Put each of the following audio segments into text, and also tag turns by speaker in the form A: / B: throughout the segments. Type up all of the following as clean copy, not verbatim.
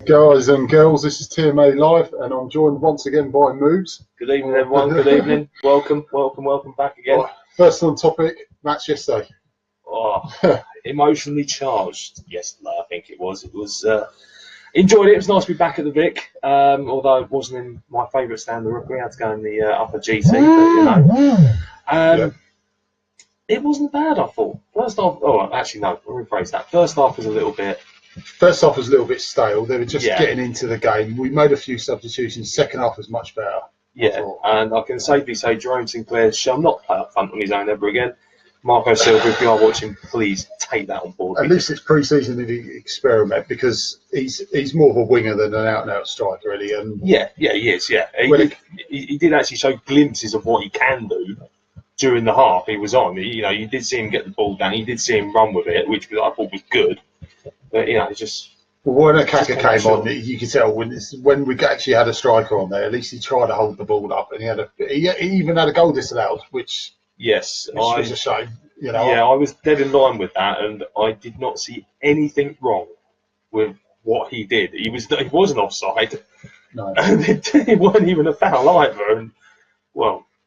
A: Guys and girls, this is Tma Live, and I'm joined once again by Moobs.
B: Good evening, everyone. Good evening. Welcome back again.
A: Right, first on topic, match yesterday.
B: Emotionally charged yesterday, I think it was. Enjoyed it. It was nice to be back at the Vic, although it wasn't in my favourite stand. We had to go in the upper GT, but it wasn't bad, I thought. First half, actually no, I'll rephrase that. First half was a little bit
A: stale. They were just getting into the game. We made a few substitutions. Second half was much better.
B: Yeah, and I can safely say Jerome Sinclair shall not play up front on his own ever again. Marco Silva, if you are watching, please take that on board.
A: At least it's pre-season experiment, because he's more of a winger than an out-and-out striker, really. And
B: he is. Yeah, he did actually show glimpses of what he can do during the half he was on. You did see him get the ball down. You did see him run with it, which I thought was good. But it's just.
A: Well, when Akaka came on, you could tell when we actually had a striker on there. At least he tried to hold the ball up, and he even had a goal disallowed, which.
B: Yes,
A: was a shame.
B: Yeah, I was dead in line with that, and I did not see anything wrong with what he did. He wasn't offside. No, and it wasn't even a foul either. And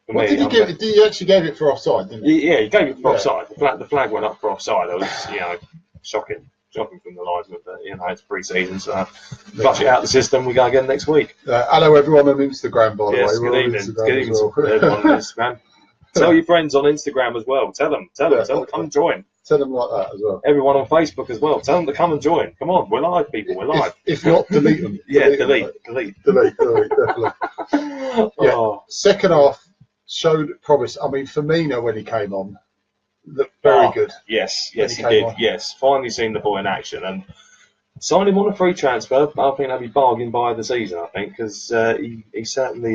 A: he actually gave it for offside, didn't he?
B: Yeah, he gave it for offside. The flag went up for offside. It was shocking from the linesman, but it's pre-season, so flush it out of the system. We go again next week.
A: Hello everyone on Instagram, by the way.
B: Good evening. Good evening to everyone on Instagram. Tell your friends on Instagram as well. Tell them, come and join.
A: Tell them like that as well.
B: Everyone on Facebook as well. Tell them to come and join. Come on, we're live, people. We're live.
A: If not, delete them.
B: Delete,
A: definitely. Second half showed promise. I mean, Firmino, when he came on, looked very good.
B: Yes, he did. On. Yes, finally seen the boy in action, and signed him on a free transfer. I think that'll be bargained by the season. I think, because he certainly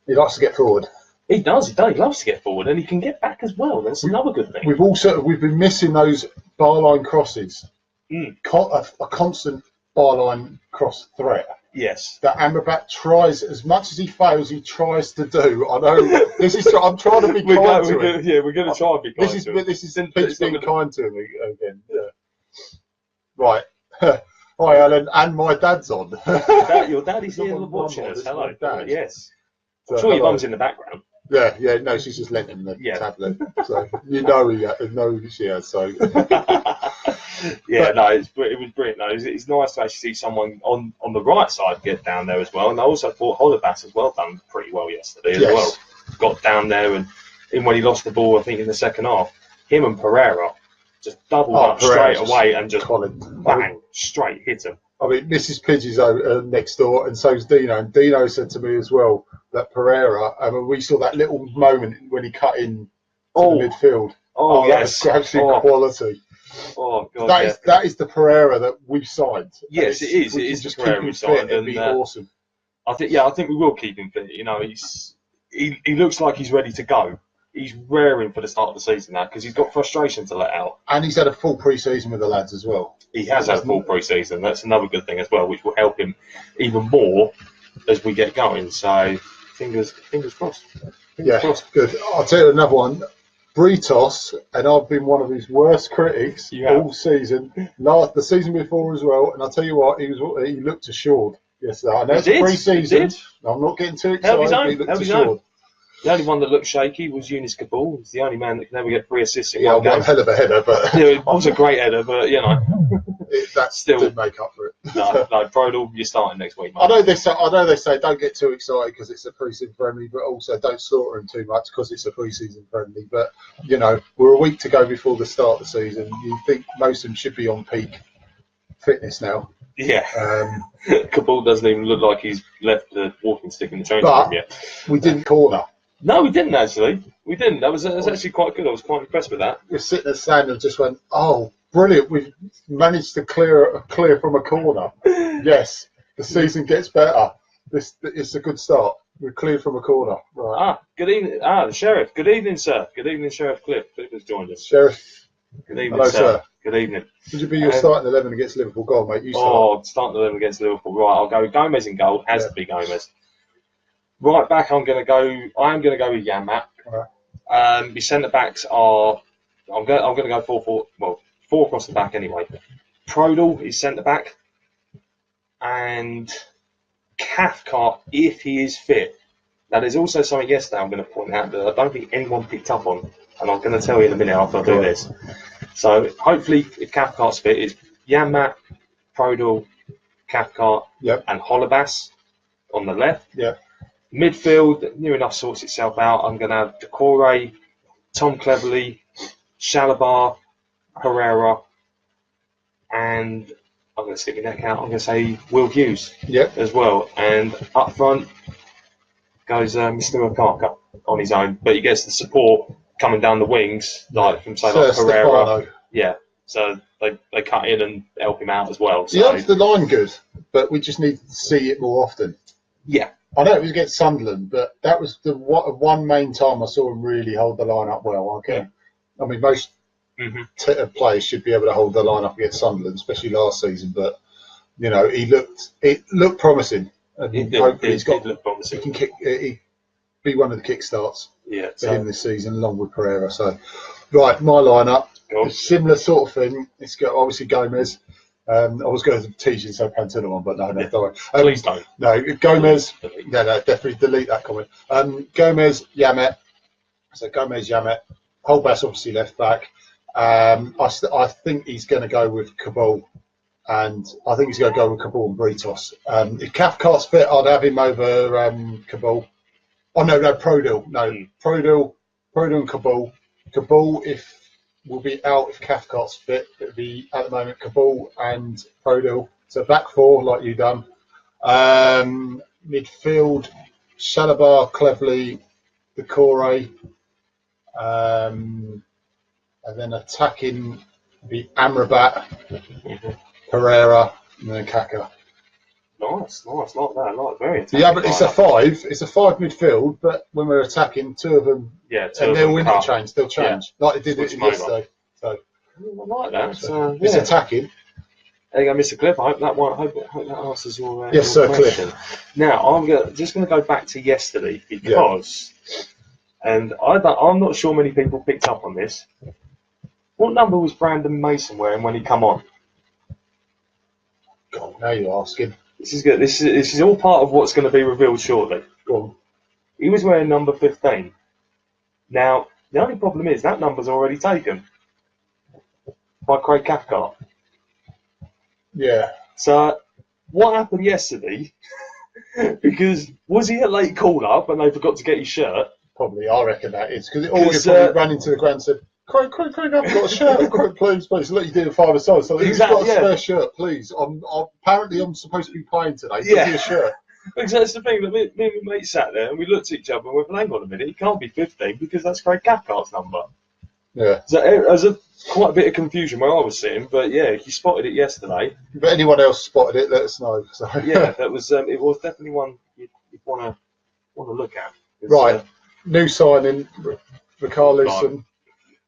A: he likes to get forward.
B: He does. He loves to get forward, and he can get back as well. That's another good thing.
A: We've been missing those byline crosses. A constant byline cross threat.
B: Yes.
A: That Amrabat tries, as much as he fails, he tries to do. I know this is. I'm trying to be kind to him.
B: Yeah, we're going to try and be kind to him.
A: This is being kind to him again. Yeah. Right. Hi, Alan, and my dad's on.
B: Your daddy's here watching us. Hello, Dad. Yes. I'm sure your mum's in the background.
A: Yeah, no, she's just lent him the tablet, so she has. So
B: it was brilliant. Though it's nice to actually see someone on the right side get down there as well. And I also thought Holebas as well done pretty well yesterday as well. Got down there, and when he lost the ball, I think in the second half, him and Pereira just doubled up straight away and just bang straight hit him.
A: I mean, Mrs. Pidgey's next door, and so's Dino. And Dino said to me as well that Pereira, we saw that little moment when he cut in to the midfield.
B: Yes.
A: That's actually quality.
B: Oh, God.
A: That is the Pereira that we've signed.
B: Yes, it is. It is just Pereira we've signed.
A: It'd be awesome.
B: I think we will keep him fit. He looks like he's ready to go. He's raring for the start of the season now because he's got frustration to let out.
A: And he's had a full pre-season with the lads as well.
B: He has had a full pre-season. That's another good thing as well, which will help him even more as we get going. So, fingers crossed. Fingers crossed.
A: Good. I'll tell you another one. Britos, and I've been one of his worst critics all season. The season before as well. And I'll tell you what, he looked assured yesterday. I know it's pre-season. I'm not getting too excited. He looked assured.
B: The only one that looked shaky was Eunice Kabul. He's the only man that can never get 3 assists in one game.
A: One hell of a header, but
B: it was a great header, but
A: that still didn't make up for it.
B: No, Prodal, you're starting next week, mate.
A: I know they say don't get too excited because it's a pre-season friendly, but also don't slaughter him too much because it's a pre-season friendly. But we're a week to go before the start of the season. You think most of them should be on peak fitness now.
B: Yeah. Kabul doesn't even look like he's left the walking stick in the training room yet.
A: We didn't corner.
B: No, we didn't actually. We didn't. That was actually quite good. I was quite impressed with that.
A: We're sitting at the stand and just went, oh, brilliant. We've managed to clear from a corner. Yes, the season gets better. It's a good start. We're cleared from a corner. Right.
B: Good evening. The Sheriff. Good evening, sir. Good evening, Sheriff Cliff. Cliff has joined us.
A: Sheriff.
B: Good evening, sir. Good evening.
A: Would you be your starting 11 against Liverpool? Go on, mate.
B: Starting 11 against Liverpool. Right, I'll go Gomez in goal. Has to be Gomez. Right back, I am going to go with Yamat. Right. The centre backs are. I'm going to go 4-4. Well, 4 across the back anyway. Prodal is centre back. and Cathcart, if he is fit. Now, there's also something yesterday I'm going to point out that I don't think anyone picked up on, and I'm going to tell you in a minute after I do this. So, hopefully, if Cathcart's fit, it's Janmaat, Prodal, Cathcart, and Holebas on the left. Midfield, near enough sorts itself out. I'm going to have Decore, Tom Cleverley, Shalabar, Herrera, and I'm going to stick my neck out. I'm going to say Will Hughes as well. And up front goes Mr. Okaka on his own, but he gets the support coming down the wings, like from say like Herrera. Yeah, so they cut in and help him out as well. So.
A: Yeah, the line good, but we just need to see it more often.
B: Yeah,
A: I know it was against Sunderland, but that was the one main time I saw him really hold the line up well. Okay, I mean most players should be able to hold the line up against Sunderland, especially last season. But you know, it looked promising. And hopefully he's got promising. He can kick. He be one of the kick starts for him this season, along with Pereira. So, right, my lineup, a similar sort of thing. It's got obviously Gomez. I was going to tease you so Pantino one, but no, don't worry.
B: Please don't.
A: No, Gomez. No, definitely delete that comment. Gomez, Janmaat. So Gomez, Janmaat. Holebas obviously left back. I think he's going to go with Kabul. And I think he's going to go with Kabul and Britos. If Cathcart's fit, I'd have him over Kabul. Oh, no, Prodal. No, Prodal and Kabul. Kabul will be out if Cathcart's fit. It'll be, at the moment, Kabul and Prodal. So back four, like you've done. Midfield, Shalabar, Cleverley, Decore. And then attacking the Amrabat. Pereira and then Kaka.
B: Nice, like that. I like very.
A: Yeah, but it's a five. It's a five midfield. But when we're attacking, two of them, and they'll interchange. They'll change like they did yesterday. So
B: I like that.
A: So, it's attacking.
B: There you go, Mr. Cliff. I hope that answers your
A: yes,
B: your
A: sir,
B: question.
A: Cliff.
B: Now I'm just going to go back to yesterday because, and I'm not sure many people picked up on this. What number was Brandon Mason wearing when he come on?
A: God, now you're asking.
B: This is good. This is all part of what's going to be revealed shortly.
A: Go on.
B: He was wearing number 15. Now, the only problem is that number's already taken by Craig Cathcart.
A: Yeah.
B: So, what happened yesterday? Because was he a late call-up and they forgot to get his shirt?
A: Probably, I reckon that is. Because all probably ran into the ground and said, Craig, I've got a shirt. Craig, please, let you do the 5 aside. So he's got a spare shirt, please. Apparently I'm supposed to be playing today. Give me a shirt.
B: Because that's the thing that me and my mate sat there and we looked at each other and we went, hang on a minute, it can't be 15 because that's Craig Cathcart's number.
A: Yeah.
B: So there's quite a bit of confusion where I was sitting, but yeah, he spotted it yesterday.
A: If anyone else spotted it, let us know. So.
B: Yeah, that was it was definitely one you'd want to look at.
A: Right, new signing, Richarlison.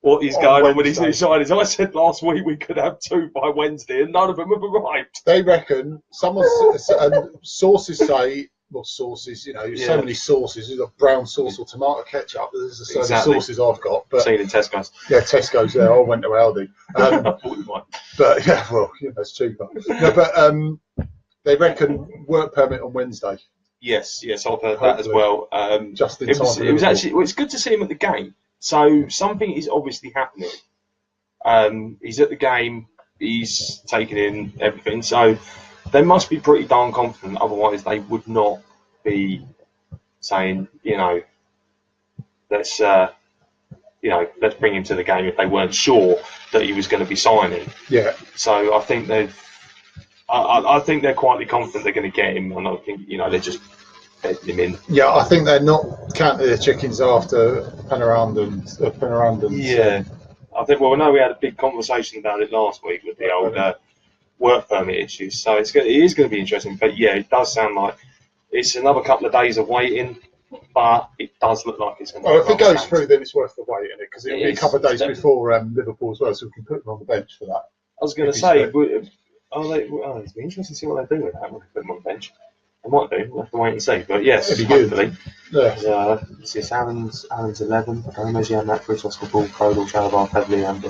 B: What is going on with these new signings? I said last week we could have 2 by Wednesday, and none of them have arrived.
A: They reckon sources say. Well, sources, you know, so many sources. There's a brown sauce or tomato ketchup. There's the certain sources I've got. But
B: seen in Tesco's.
A: Yeah, Tesco's. Yeah, I went to Aldi.
B: I thought you might.
A: But yeah, well, it's cheaper. No, but they reckon work permit on Wednesday.
B: Yes, I've heard that as well.
A: Just in time.
B: It was actually. Well, it's good to see him at the game. So something is obviously happening. He's at the game. He's taking in everything. So they must be pretty darn confident. Otherwise, they would not be saying, let's bring him to the game if they weren't sure that he was going to be signing.
A: Yeah.
B: So I think I think they're quietly confident they're going to get him, and I think they're just bedding him in.
A: Yeah, I think they're not counting their chickens after Penarandum.
B: Yeah. I think. Well, I know we had a big conversation about it last week with the old work permit issues. So it is going to be interesting. But yeah, it does sound like it's another couple of days of waiting. But it does look like it's going to.
A: Well, if it goes through, then it's worth the wait, isn't it? Because it'll be a couple of days before Liverpool as well, so we can put them on the bench for that.
B: I was going to say, it'd be interesting to see what they do with that when they put them on the bench. They might do. We'll have to wait and see. But yes, hopefully.
A: Yeah.
B: It's Aaron's 11. Gomez, Janmaat, Britos, Kabul, Prodal, Shalabar, Pedley, and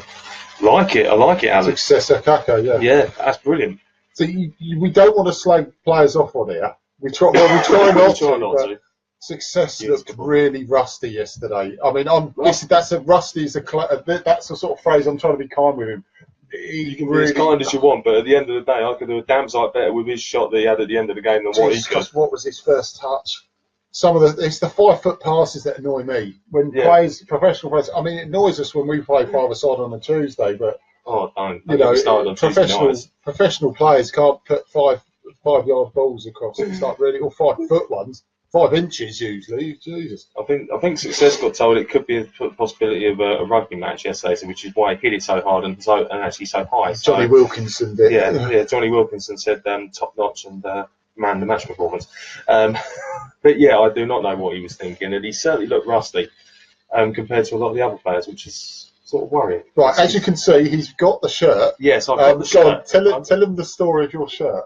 B: I like it, Alan.
A: Successor Kaka, yeah.
B: Yeah, that's brilliant.
A: So we don't want to slag players off on here. We try not to. Success looked really rusty yesterday. I mean, that's a sort of phrase. I'm trying to be kind with him.
B: You can be as kind as you want, but at the end of the day, I could do a damn sight better with his shot that he had at the end of the game than what he could.
A: What was his first touch? It's the 5 foot passes that annoy me when players, professional players. I mean, it annoys us when we play 5-a-side on a Tuesday, but professional players can't put 5-yard balls across. It's like really, or 5 foot ones. 5 inches usually. Jesus.
B: I think Success got told it could be a possibility of a rugby match yesterday, which is why he hit it so hard and actually so high.
A: Johnny Wilkinson did.
B: Yeah. Johnny Wilkinson said top notch and man the match performance. But yeah, I do not know what he was thinking, and he certainly looked rusty compared to a lot of the other players, which is sort of worrying.
A: Right, as you can see, he's got the shirt.
B: Yes, I've got the shirt.
A: Tell him the story of your shirt.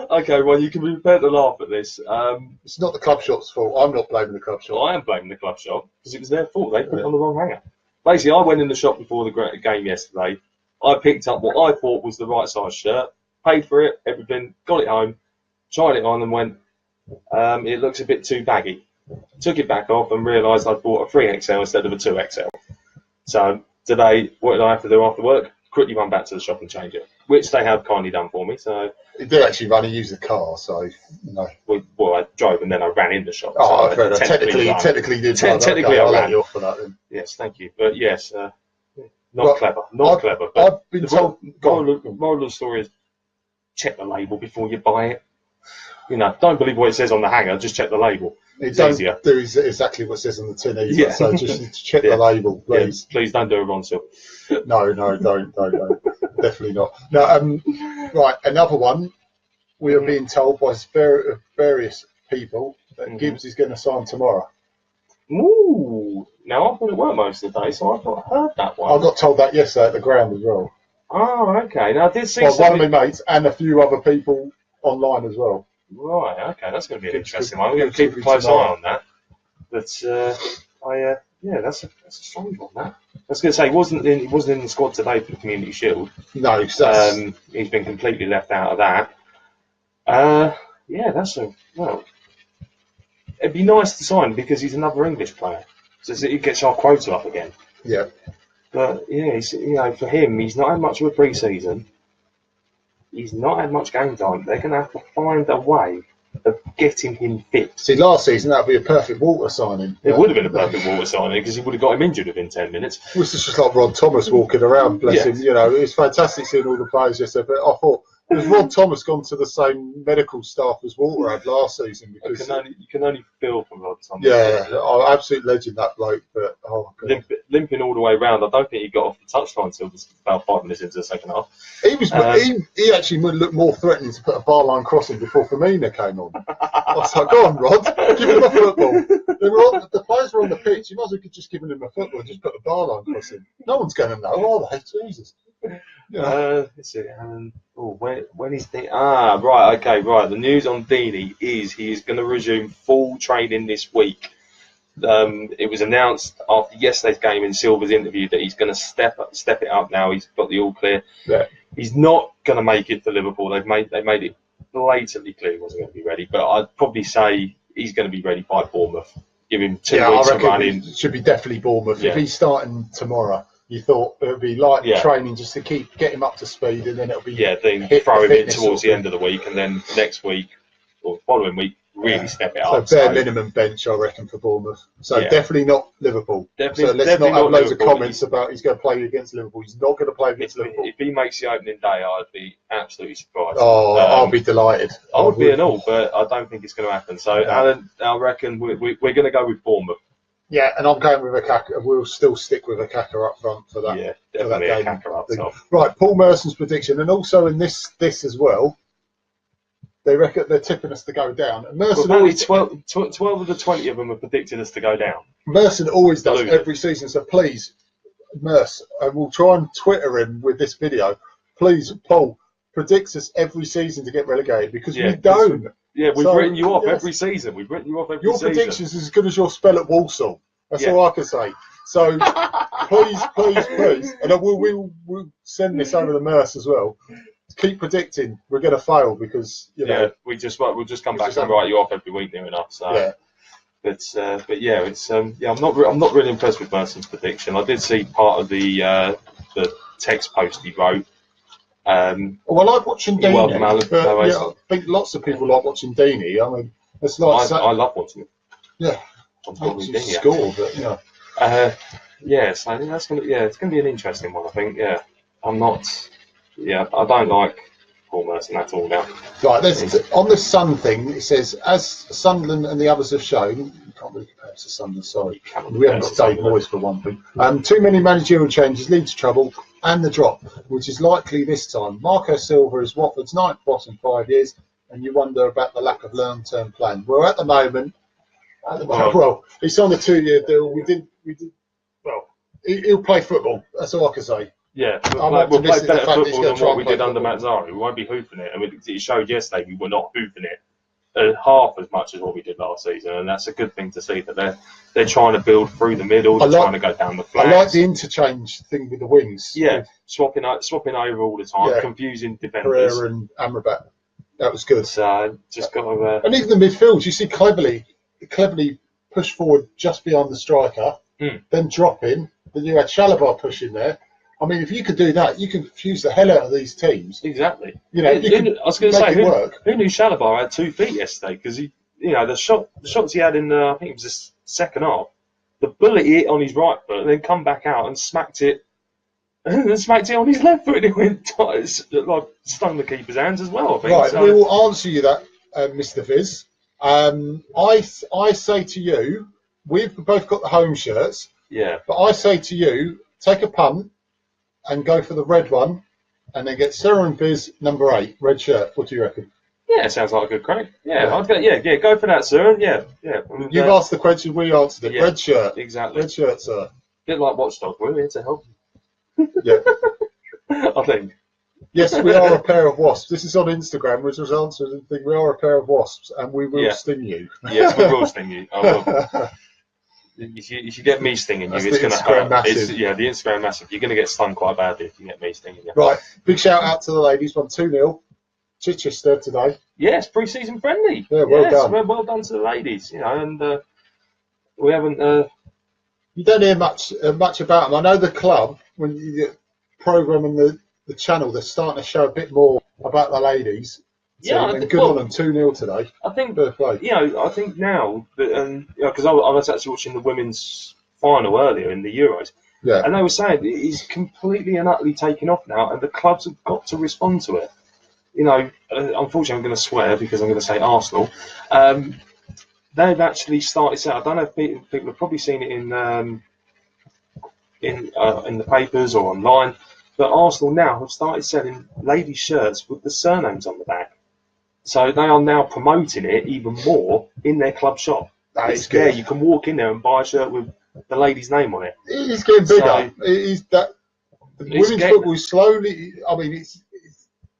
B: Okay, well, you can be prepared to laugh at this.
A: It's not the club shop's fault. I'm not blaming the club shop.
B: I am blaming the club shop because it was their fault. They put it on the wrong hanger. Basically, I went in the shop before the game yesterday. I picked up what I thought was the right size shirt, paid for it, everything, got it home, tried it on and went, it looks a bit too baggy. Took it back off and realised I'd bought a 3XL instead of a 2XL. So today, what did I have to do after work? Quickly run back to the shop and change it, which they have kindly done for me. So
A: he did actually run and use the car, so
B: Well, I drove and then I ran in the shop.
A: Oh,
B: so
A: fair enough. Technically, did.
B: Technically, I ran.
A: You off for that, then.
B: Yes, thank you. But yes, not clever. But
A: I've been told.
B: Moral of the story is check the label before you buy it. Don't believe what it says on the hanger. Just check the label. It's easier.
A: Do exactly what it says on the tin either. Yeah. So just check the label, please.
B: Yeah, please don't do it wrong, Sil.
A: No, don't. Definitely not. No, right, another one. We are being told by various people that Gibbs is going to sign tomorrow.
B: Ooh. Now, I thought it weren't most of the day, so I've not heard that one.
A: I got told that yesterday at the ground as well.
B: Oh, okay. Now, I did see
A: one of my mates and a few other people online as well.
B: Right, okay. That's going to be an interesting one. We're going to keep a close eye on that. But, that's a strange one, that. I was going to say, he wasn't in the squad today for the Community Shield.
A: No,
B: he's been completely left out of that. It'd be nice to sign because he's another English player, so it gets our quota up again.
A: Yeah.
B: But for him, he's not had much of a pre-season. He's not had much game time. They're going to have to find a way of getting him fit.
A: See, last season that would be a perfect Walter signing.
B: It would have been a perfect Walter signing because he would have got him injured within 10 minutes.
A: It was just like Rod Thomas walking around, bless him. It was fantastic seeing all the players yesterday. But I thought, has Rod Thomas gone to the same medical staff as Walter had last season? Because
B: you can only feel from Rod Thomas.
A: Yeah, absolute legend, that bloke. But
B: limping all the way around. I don't think he got off the touchline until about 5 minutes into the second half.
A: He actually would look more threatening to put a bar line crossing before Firmino came on. I was like, go on, Rod, give him a football. The players were on the pitch. You might as well just give him a football and just put a bar line crossing. No one's going to know, are they? Jesus.
B: Let's see. When is the right? Okay, right. The news on Deeney is he is going to resume full training this week. It was announced after yesterday's game in Silver's interview that he's going to step it up now. He's got the all clear.
A: Yeah.
B: He's not going to make it for Liverpool. They made it blatantly clear he wasn't going to be ready. But I'd probably say he's going to be ready by Bournemouth. Give him 2 weeks of running.
A: It should be definitely Bournemouth. Yeah. If he's starting tomorrow, you thought it would be light training just to get him up to speed, and then it'll be
B: then throw him in towards the end of the week, and then next week or following week really step it up.
A: So bare minimum bench, I reckon, for Bournemouth. So definitely not Liverpool. So let's not have loads of comments about he's going to play against Liverpool. He's not going to play against Liverpool.
B: If he makes the opening day, I'd be absolutely surprised.
A: Oh, I'll be delighted.
B: I would be an all, but I don't think it's going to happen. So Alan, I reckon we're going to go with Bournemouth.
A: Yeah, and I'm going with Akaka. We'll still stick with Akaka up front for that.
B: Yeah, definitely Akaka up top.
A: Right, Paul Merson's prediction, and also in this as well, they reckon they're tipping us to go down. And Merson always
B: 12 of the 20 of them have predicted us to go down.
A: Merson always does every season. So please, Merce, and we'll try and Twitter him with this video. Please, Paul, predicts us every season to get relegated because we don't.
B: Yeah, we've written you off every season. We've written you off every season.
A: Your predictions is as good as your spell at Walsall. That's all I can say. So please, and we'll send this over to Merce as well. keep predicting we're going to fail because
B: we'll just come back and write you off every week near enough. So. Yeah. But yeah, it's I'm not really impressed with Merson's prediction. I did see part of the text post he wrote.
A: Well, I like watching Deeney, but I think lots of people like watching Deeney. I mean, it's like
B: I love watching it.
A: Yeah,
B: Deeney,
A: score, but
B: so I think that's it's gonna be an interesting one. I think I don't like Paul Merson at all now.
A: Right, on the Sun thing, it says, as Sunderland and the others have shown, you can't really compare it to Sunderland, sorry. We haven't got Dave Moyes for one thing. Too many managerial changes lead to trouble and the drop, which is likely this time. Marco Silva is Watford's 9th boss in 5 years, and you wonder about the lack of long-term plan. Well, at the moment, he's on a 2-year deal. He'll play football. That's all I can say.
B: Yeah, we'll play better football than what we did under Mazzari. We won't be hoofing it. And it showed yesterday we were not hoofing it half as much as what we did last season. And that's a good thing to see that they're trying to build through the middle. They're trying to go down the flanks.
A: I like the interchange thing with the wings.
B: Yeah, swapping over all the time, confusing defenders.
A: Pereira and Amrabat. That was good.
B: So just got to...
A: And even the midfield, you see cleverly push forward just beyond the striker, then drop in. Then you had Shalabar push in there. I mean, if you could do that, you can confuse the hell out of these teams.
B: Exactly.
A: I was going to say,
B: who knew Shalabar had 2 feet yesterday? Because the shots he had in I think it was the second half, the bullet he hit on his right foot, and then come back out and smacked it on his left foot, and it went stung the keeper's hands as well. I think.
A: Right, we will answer you that, Mr. Viz. I say to you, we've both got the home shirts.
B: Yeah.
A: But I say to you, take a punt and go for the red one, and then get Sarah and Viz number 8, red shirt. What do you reckon?
B: Yeah, sounds like a good crack. Yeah, I'd go. Go for that, Sarah. Yeah.
A: You've asked the question, we answered it.
B: Yeah,
A: red shirt.
B: Exactly.
A: Red shirt, sir.
B: Bit like Watchdog. We're here to help.
A: Yeah.
B: I think.
A: Yes, we are a pair of wasps. This is on Instagram, which was answered and thing. We are a pair of wasps, and we will sting you.
B: Yes, we will sting you. I will. If you get me stinging you, it's going to hurt. The Instagram massive. You're going to get stung quite badly if you get me stinging you.
A: Right, big shout out to the ladies. Won 2-0. Chichester today.
B: Yes, pre-season friendly.
A: Yeah, well done.
B: Well done to the ladies. And we haven't.
A: You don't hear much about them. I know the club, when you get program and the channel, they're starting to show a bit more about the ladies. So, good on them, 2-0 today.
B: I think, I think now that, because I was actually watching the women's final earlier in the Euros, and they were saying it's completely and utterly taken off now, and the clubs have got to respond to it. Unfortunately, I'm going to swear because I'm going to say Arsenal. They've actually started saying, I don't know if people have probably seen it in the papers or online, but Arsenal now have started selling ladies' shirts with the surnames on the back. So they are now promoting it even more in their club shop. It's there. You can walk in there and buy a shirt with the lady's name on it.
A: It's getting bigger. Women's football is slowly. I mean,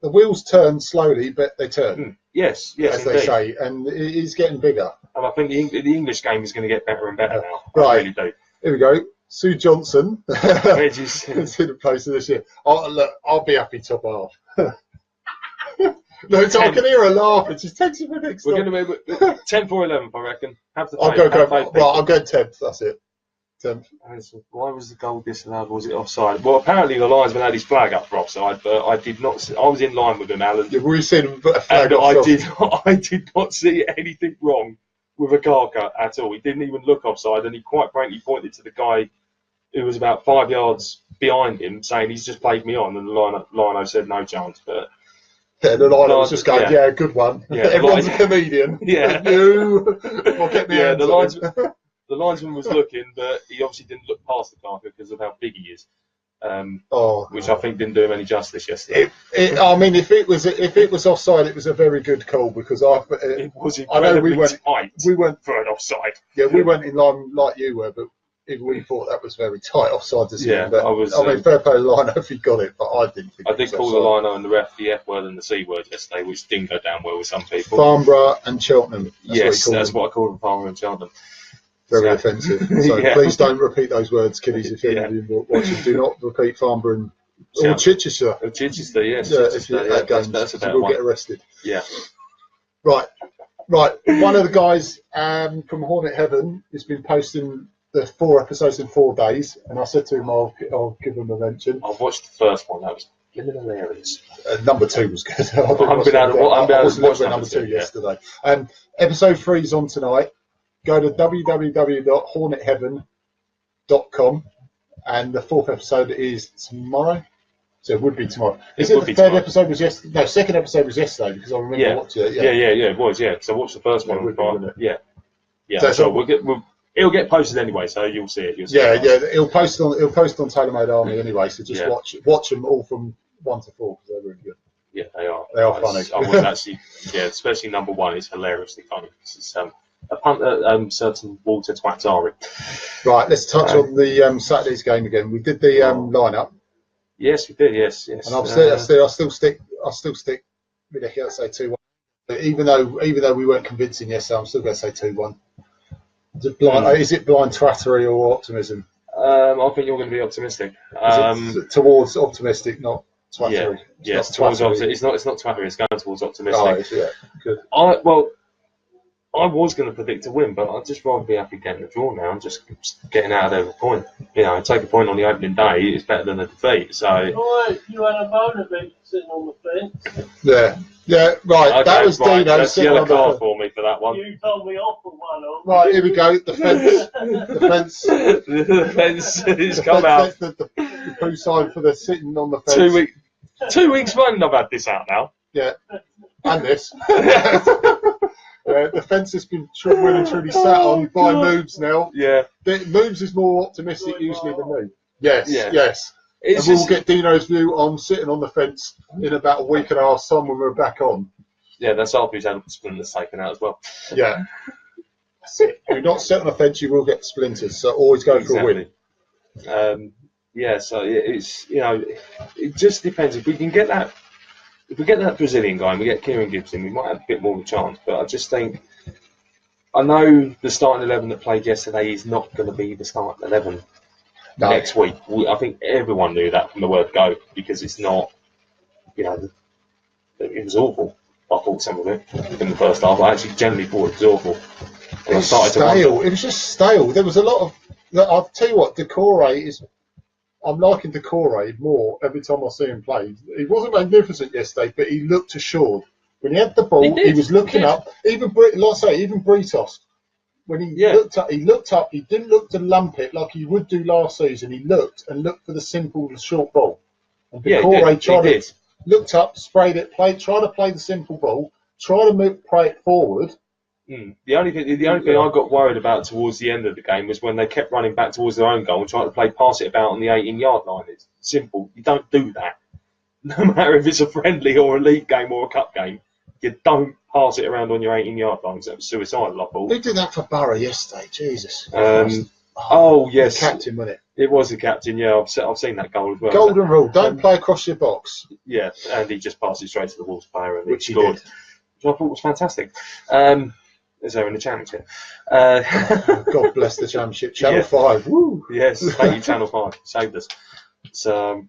A: the wheels turn slowly, but they turn.
B: Yes,
A: as they say, and it is getting bigger.
B: And I think the English game is going to get better and better now.
A: Right.
B: I really do.
A: Here we go. Sue Johnson. It's in the place of this year. I'll be happy top half. Look, I can hear her laugh. It just takes you for next.
B: We're going to be 10th or 11th, I reckon.
A: I'll go 10th. That's it. 10th.
B: Why was the goal disallowed? Was it offside? Well, apparently the linesman had his flag up for offside, but I did not. I was in line with him, Alan.
A: Yeah, we seen him put a flag
B: and
A: up.
B: I did not see anything wrong with a card cut at all. He didn't even look offside, and he quite frankly pointed to the guy who was about 5 yards behind him, saying he's just played me on, and the lino said no chance, but.
A: Yeah, the lino was just going, good one. Yeah, everyone's a comedian.
B: Yeah.
A: You. Well, get me
B: the linesman was looking, but he obviously didn't look past the marker because of how big he is. Which I think didn't do him any justice yesterday.
A: I mean, if it was offside, it was a very good call because
B: it was incredibly tight.
A: We went
B: for an offside.
A: Yeah, we went in line like you were, but even we thought that was very tight offside decision.
B: Yeah,
A: but I mean, fair play to Lino if he got it, but I didn't think.
B: I did call the lino and the ref the F word and the C word yesterday, which didn't go down well with some people.
A: Farnborough and Cheltenham.
B: That's what I called them, Farnborough and Cheltenham.
A: Very offensive. So please don't repeat those words, kiddies, if you're watching. Do not repeat Farnborough and Or Chichester.
B: Or Chichester, yes.
A: Yeah,
B: Chichester,
A: if you're at games,
B: that's
A: you will get arrested.
B: Yeah.
A: Right. One of the guys from Hornet Heaven has been posting the 4 episodes in 4 days, and I said to him, I'll give him a mention.
B: I've watched the first one. That was hilarious.
A: Number 2 was good. I
B: was
A: watching number 2 yesterday. Episode 3 is on tonight. Go to www.hornetheaven.com, and the 4th episode is tomorrow. So it would be tomorrow. The third episode was yesterday? No, second episode was yesterday because I remember watching it.
B: Yeah, it was. Yeah, because I watched the first one. Yeah. So it'll get posted anyway, so you'll see it.
A: It'll post on TaylorMade Army anyway. So just watch them all from 1 to 4 because they're really good.
B: Yeah, they are.
A: They are funny.
B: I was actually, especially number 1 is hilariously funny. It's a punt at certain Walter Twatzari. Right,
A: let's touch on the Saturday's game again. We did the lineup.
B: Yes, we did. Yes.
A: And I still stick with it. I'd say 2-1. But even though we weren't convincing yesterday, I'm still going to say 2-1. Is it blind twattery or optimism?
B: I think you're going to be optimistic.
A: Towards optimistic, not twattery.
B: It's towards optimistic. It's not twattery. It's going towards optimistic.
A: Good.
B: I was going to predict a win, but I'd just rather be happy getting a draw now and just getting out of there with a point. Take a point on the opening day is better than a defeat. So.
C: You had a motor beat sitting on the fence.
A: Yeah, right. Okay, that was Dino.
B: That's a yellow card for me for that one.
C: You told me off for one.
A: Right, here we go. The fence.
B: The fence has come out.
A: The poo sign for the sitting on the fence.
B: 2 weeks running I've had this out now.
A: Yeah, and this. The fence has been well and truly sat on by Moobs now.
B: Yeah.
A: Moobs is more optimistic usually than me. Yes.
B: And
A: we'll get Dino's view on sitting on the fence in about a week and a half time when we're back on.
B: Yeah, that's after he's had the splinters taken out as well.
A: Yeah. That's it. If you're not set on a fence, you will get splinters. So always go for a win.
B: So it's it just depends if we can get that. If we get that Brazilian guy and we get Kieran Gibson, we might have a bit more of a chance. But I just think, I know the starting 11 that played yesterday is not going to be the starting 11 next week. I think everyone knew that from the word go because it's not, it was awful. I thought some of it in the first half. I actually generally thought it was awful.
A: It was stale. It was just stale. There was a lot of, I'll tell you what, Decore is. I'm liking Decore more every time I see him play. He wasn't magnificent yesterday, but he looked assured. When he had the ball, he was looking up. Even Britos, when he looked up. He didn't look to lump it like he would do last season. He looked for the simple short ball. And Decore looked up, sprayed it, tried to play the simple ball, tried to play it forward.
B: The only thing I got worried about towards the end of the game was when they kept running back towards their own goal and trying to pass it about on the 18-yard line. It's simple. You don't do that. No matter if it's a friendly or a league game or a cup game, you don't pass it around on your 18-yard line. That was suicidal, I thought.
A: Who did that for Borough yesterday? Jesus.
B: Yes.
A: The captain, wasn't it?
B: It was the captain, yeah. I've seen that goal as well.
A: Golden rule. Don't play across your box.
B: Yeah, and he just passed it straight to the Wolves player and
A: which
B: he scored.
A: Which
B: I thought was fantastic. Is there in the championship?
A: God bless the championship. Channel 5. Woo!
B: Yes, thank you, Channel 5. Saved us. So,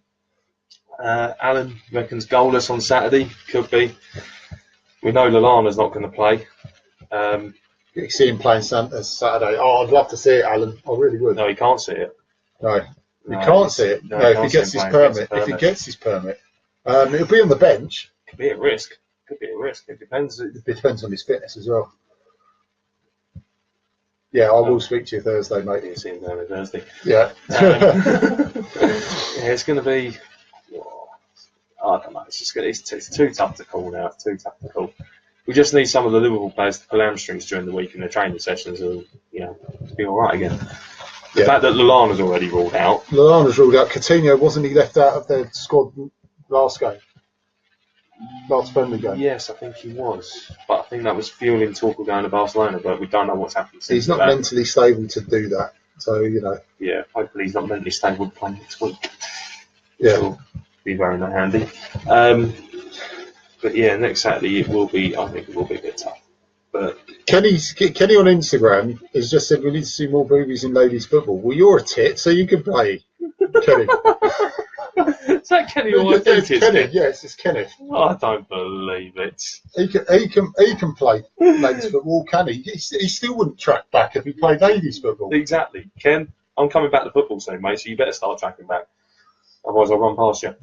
B: Alan reckons goalless on Saturday. Could be. We know Lallana's not going to play.
A: You see him playing Saturday. Oh, I'd love to see it, Alan. I really would.
B: No, he can't see it.
A: No, he can't see it. No, if he gets his permit. If he gets his permit. He'll be on the bench.
B: Could be at risk. It depends.
A: It depends on his fitness as well. Yeah, I will speak to you Thursday, mate.
B: You'll see him there on Thursday.
A: Yeah.
B: It's going to be. I don't know. It's too tough to call now. It's too tough to call. We just need some of the Liverpool players to pull hamstrings during the week in their training sessions and to be all right again. The fact that Lallana's already ruled out.
A: Coutinho, wasn't he left out of the squad last friendly game?
B: Yes, I think he was. But I think that was fueling talk of going to Barcelona, but we don't know what's happened since.
A: He's not mentally stable to do that. So,
B: Yeah, hopefully he's not mentally stable to play next week.
A: Yeah.
B: Will be very not handy. But yeah, next Saturday I think it will be a bit tough. But
A: Kenny on Instagram has just said we need to see more boobies in ladies football. Well, you're a tit, so you can play, Kenny.
B: Is that Kenny or
A: It's Kenny. Yes, it's Kenneth.
B: I don't believe it.
A: He can play ladies football, can he? He still wouldn't track back if he played ladies football.
B: Exactly. Ken, I'm coming back to football soon, mate, so you better start tracking back. Otherwise I'll run past you.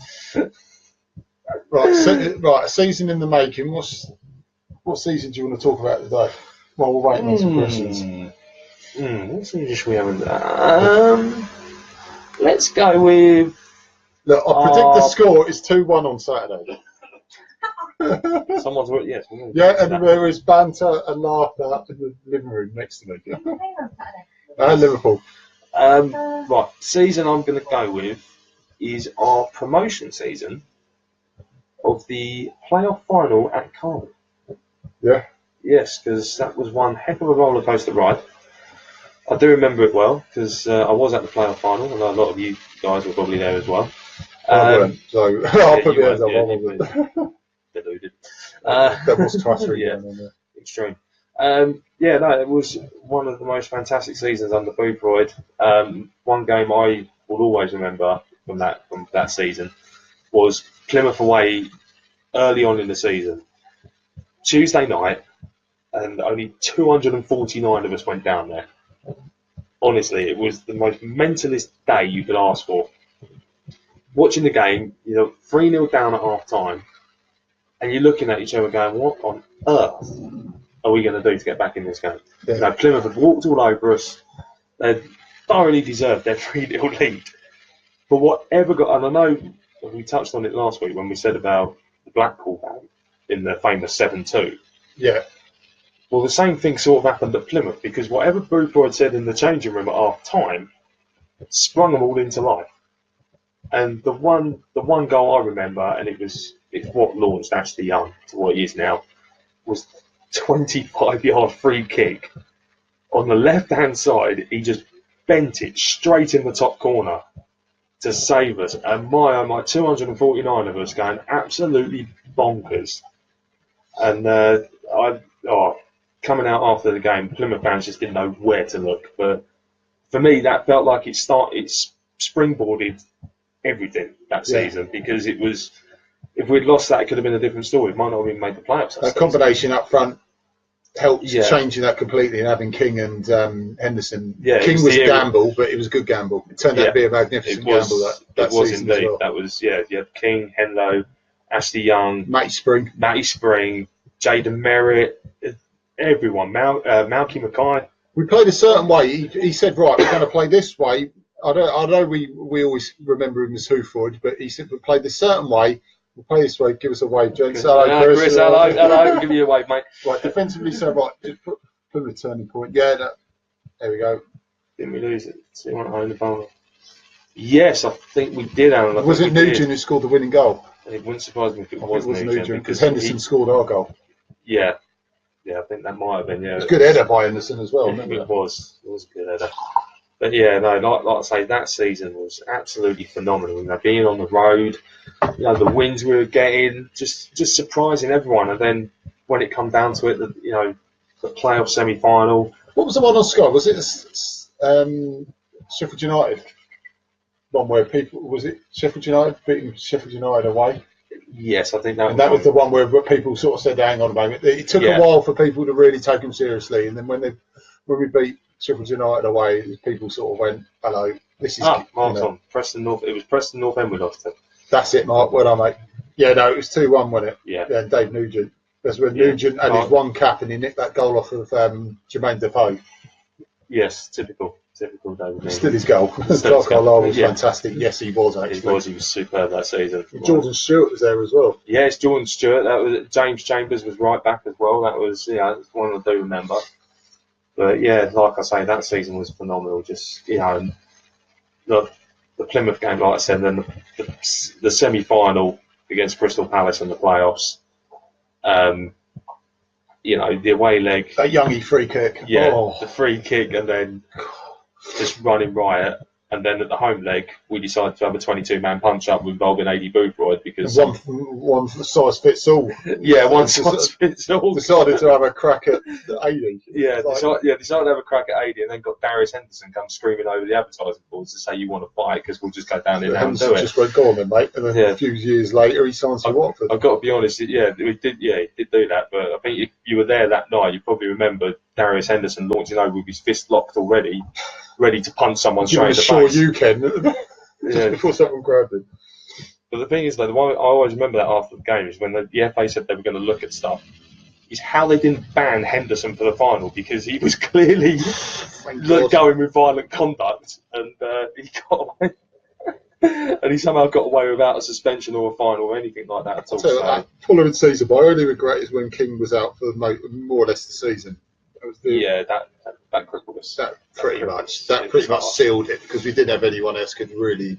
A: Right, a season in the making. What season do you want to talk about today? While we're waiting on some questions.
B: What season should we have? Let's go with...
A: Look, I predict the score is 2-1 on Saturday.
B: Someone's... Yes.
A: Yeah, and there is banter and laughter in the living room next to me. Liverpool.
B: Right, season I'm going to go with is our promotion season of the playoff final at Cardiff.
A: Yeah.
B: Yes, because that was one heck of a roller coaster ride. I do remember it well because I was at the playoff final, and a lot of you guys were probably there as well.
A: I weren't, so I'll put it as a
B: deluded.
A: That was twattery.
B: Yeah, extreme. It was one of the most fantastic seasons under Boothroyd. One game I will always remember from that season was Plymouth away early on in the season. Tuesday night, and only 249 of us went down there. Honestly, it was the most mentalist day you could ask for. Watching the game, 3-0 down at half time, and you're looking at each other going, what on earth are we going to do to get back in this game? Yeah. Plymouth had walked all over us. They thoroughly deserved their 3-0 lead. But whatever and I know we touched on it last week when we said about the Blackpool game in the famous 7-2.
A: Yeah.
B: Well, the same thing sort of happened at Plymouth, because whatever Boothroyd had said in the changing room at half time sprung them all into life. And the one goal I remember, and it's what launched Ashley Young to what he is now, was 25-yard free kick. On the left-hand side, he just bent it straight in the top corner to save us. And my 249 of us going absolutely bonkers. And coming out after the game, Plymouth fans just didn't know where to look. But for me, that felt like it springboarded everything that season, because it was, if we'd lost that, it could have been a different story. It might not have even made the playoffs.
A: That combination up front helped changing that completely, and having King and Henderson.
B: Yeah,
A: King was a gamble, but it was a good gamble. It turned out to be a magnificent gamble that
B: was
A: season
B: indeed.
A: as well.
B: That was, you had King, Henlo, Ashley Young,
A: Matty Spring,
B: Jaden Merritt, everyone, Malky Mackay.
A: We played a certain way. He said, right, we're going to play this way. I know we always remember him as Hoofoyd, but he said, we played this certain way. We'll play this way. Give us a wave, gents.
B: Hello, Chris. Hello. Give you a wave, mate.
A: Right, defensively, so right, just put a turning point. Yeah, there we go.
B: Didn't we lose it? See what I own the ball. Yes, I think we did, Alan.
A: Was it Nugent who scored the winning goal?
B: It wouldn't surprise me if it was
A: Nugent, because Henderson scored our goal.
B: Yeah, I think that might have been. Yeah,
A: it was a good header by Henderson as well.
B: It was a good header. But yeah, no, like I say, that season was absolutely phenomenal. Being on the road, the wins we were getting, just surprising everyone. And then when it come down to it, the playoff semi-final.
A: What was the one on Sky? Was it Sheffield United? One where was it Sheffield United beating Sheffield United away?
B: Yes, I think that.
A: And that was the one where people sort of said, "Hang on a moment." It took a while for people to really take them seriously, and then when we beat Sheffield United away, people sort of went, "Hello, this is."
B: Mark's on Preston North. It was Preston North End we lost to.
A: That's it, Mark. Well done, mate. Yeah, no, it was 2-1, wasn't it?
B: Yeah.
A: Yeah, Dave Nugent. That's when Nugent had his one cap and he nicked that goal off of Jermaine Defoe.
B: Yes, typical David.
A: Still his goal. Clark Carlisle was fantastic. Yes, he was actually.
B: He was superb that season.
A: Jordan Stewart was there as well.
B: Yes, Jordan Stewart. That was James Chambers was right back as well. That was one I do remember. But yeah, like I say, that season was phenomenal. Just the Plymouth game, like I said, and then the semi-final against Crystal Palace in the playoffs. The away leg.
A: That Youngie free kick.
B: Yeah, the free kick, and then just running riot. And then at the home leg, we decided to have a 22-man punch-up involving AD Boothroyd because
A: one size fits all.
B: Yeah, one size fits all.
A: Decided to have a crack at AD.
B: Yeah, decided to have a crack at AD, and then got Darius Henderson come screaming over the advertising boards to say you want to fight because we'll just go down there and do it.
A: Just went, go on then, mate. And then a few years later, he signs for Watford. I've
B: got to be honest. Yeah, he did do that. But I think if you were there that night, you probably remember Darius Henderson launching over with his fist locked already, ready to punch someone straight in the face.
A: Sure, you can. Just before someone grabbed him.
B: But the thing is, though, the one I always remember that after the game is when the FA said they were going to look at stuff. Is how they didn't ban Henderson for the final because he was clearly going with violent conduct, and he got away. And he somehow got away without a suspension or a final or anything like that at all.
A: So that following season, my only regret is when King was out for more or less the season.
B: That crippled us.
A: That pretty much sealed it because we didn't have anyone else could really.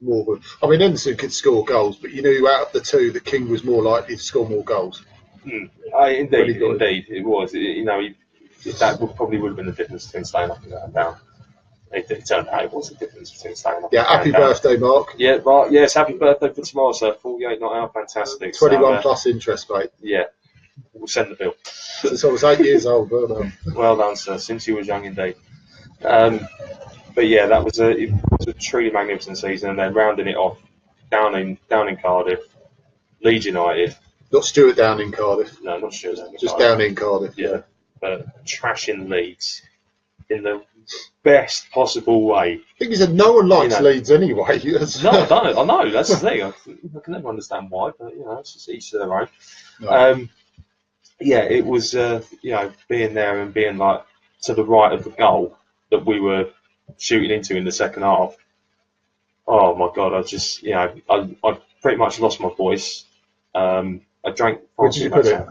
A: More. I mean, Henderson could score goals, but you knew out of the two that King was more likely to score more goals.
B: Indeed, it was. That probably would have been the difference between staying up and going down. It turned out it was the difference between staying up.
A: Yeah, happy birthday, Mark.
B: Yeah, right. Yes, happy birthday for tomorrow, sir. 48 not out, fantastic.
A: 21 plus interest, mate.
B: Yeah, we'll send the bill.
A: Since I was 8 years old, well done.
B: Well done, sir. Since you was young, indeed. But yeah, it was a truly magnificent season, and then rounding it off down in Cardiff, Leeds United.
A: Not Stuart down in Cardiff.
B: No, not Stuart down in
A: Just Cardiff. Down in Cardiff.
B: Yeah, but trashing Leeds in the best possible way.
A: I think he said no one likes Leeds anyway.
B: No, I don't. I know, that's the thing. I can never understand why, but it's just each to their own. No. It was being there and being like to the right of the goal that we were shooting into in the second half. Oh my God! I just I pretty much lost my voice. I drank.
A: Where did you put it?